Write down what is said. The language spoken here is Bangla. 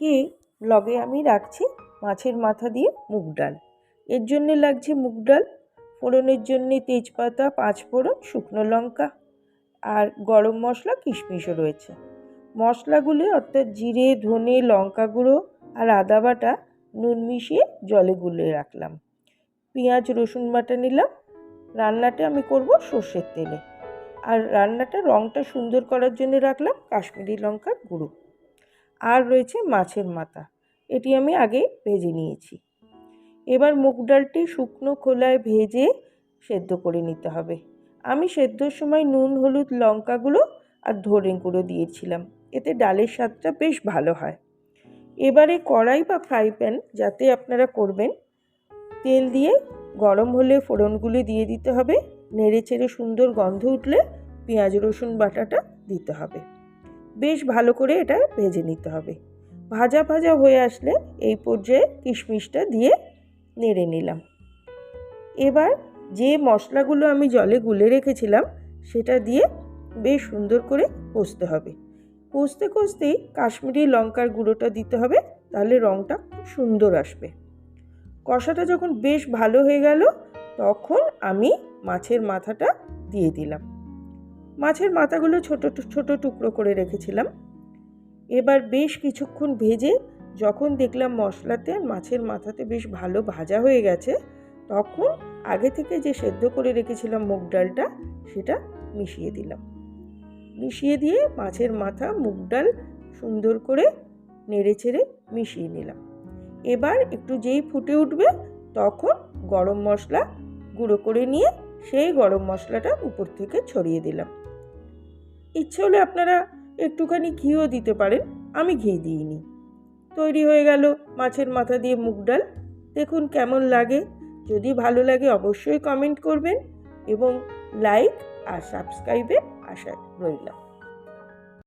আজকে ব্লগে আমি রাখছি মাছের মাথা দিয়ে মুগ ডাল। এর জন্যে লাগছে মুগ ডাল, ফোড়নের জন্যে তেজপাতা, 5 ফোড়ন, শুকনো লঙ্কা আর গরম মশলা, কিশমিশও রয়েছে। মশলাগুলি অর্থাৎ জিরে, ধনে, লঙ্কা গুঁড়ো আর আদা বাটা নুন মিশিয়ে জলে গুলিয়ে রাখলাম। পেঁয়াজ রসুন বাটা নিলাম। রান্নাটা আমি করব সর্ষের তেলে। আর রান্নাটা রঙটা সুন্দর করার জন্য রাখলাম কাশ্মীরি লঙ্কার গুঁড়ো। আর রয়েছে মাছের মাথা, এটি আমি আগে ভেজে নিয়েছি। এবার মুগ ডালটি শুকনো খোলায় ভেজে সেদ্ধ করে নিতে হবে। আমি সেদ্ধর সময় নুন, হলুদ, লঙ্কা গুঁড়ো আর ধনে গুঁড়ো দিয়েছিলাম, এতে ডালের স্বাদটা বেশ ভালো হয়। এবারে কড়াই বা ফ্রাই প্যান যাতে আপনারা করবেন, তেল দিয়ে গরম হলে ফোড়নগুলি দিয়ে দিতে হবে। নেড়ে চেড়ে সুন্দর গন্ধ উঠলে পেঁয়াজ রসুন বাটাটা দিতে হবে। বেশ ভালো করে এটা ভেজে নিতে হবে। ভাজা ভাজা হয়ে আসলে এই পর্যায়ে কিশমিশটা দিয়ে নেড়ে নিলাম। এবার যে মশলাগুলো আমি জলে গুলে রেখেছিলাম সেটা দিয়ে বেশ সুন্দর করে কষতে হবে। কষতে কষতেই কাশ্মীরি লঙ্কার গুঁড়োটা দিতে হবে, তাহলে রঙটা খুব সুন্দর আসবে। কষাটা যখন বেশ ভালো হয়ে গেল তখন আমি মাছের মাথাটা দিয়ে দিলাম। মাছের মাথাগুলো ছোট ছোট টুকরো করে রেখেছিলাম। এবার বেশ কিছুক্ষণ ভেজে যখন দেখলাম মশলাতে আর মাছের মাথাতে বেশ ভালো ভাজা হয়ে গেছে, তখন আগে থেকে যে সেদ্ধ করে রেখেছিলাম মুগ ডালটা সেটা মিশিয়ে দিলাম। মিশিয়ে দিয়ে মাছের মাথা মুগ ডাল সুন্দর করে নেড়ে চেড়ে মিশিয়ে নিলাম। এবার একটু যেই ফুটে উঠবে তখন গরম মশলা গুঁড়ো করে নিয়ে সেই গরম মশলাটা উপর থেকে ছড়িয়ে দিলাম। ইচ্ছে হলে আপনারা একটুখানি ঘিও দিতে পারেন, আমি ঘি দিইনি। তৈরি হয়ে গেল মাছের মাথা দিয়ে মুগ ডাল। দেখুন কেমন লাগে। যদি ভালো লাগে অবশ্যই কমেন্ট করবেন এবং লাইক আর সাবস্ক্রাইবের আশা রইলাম।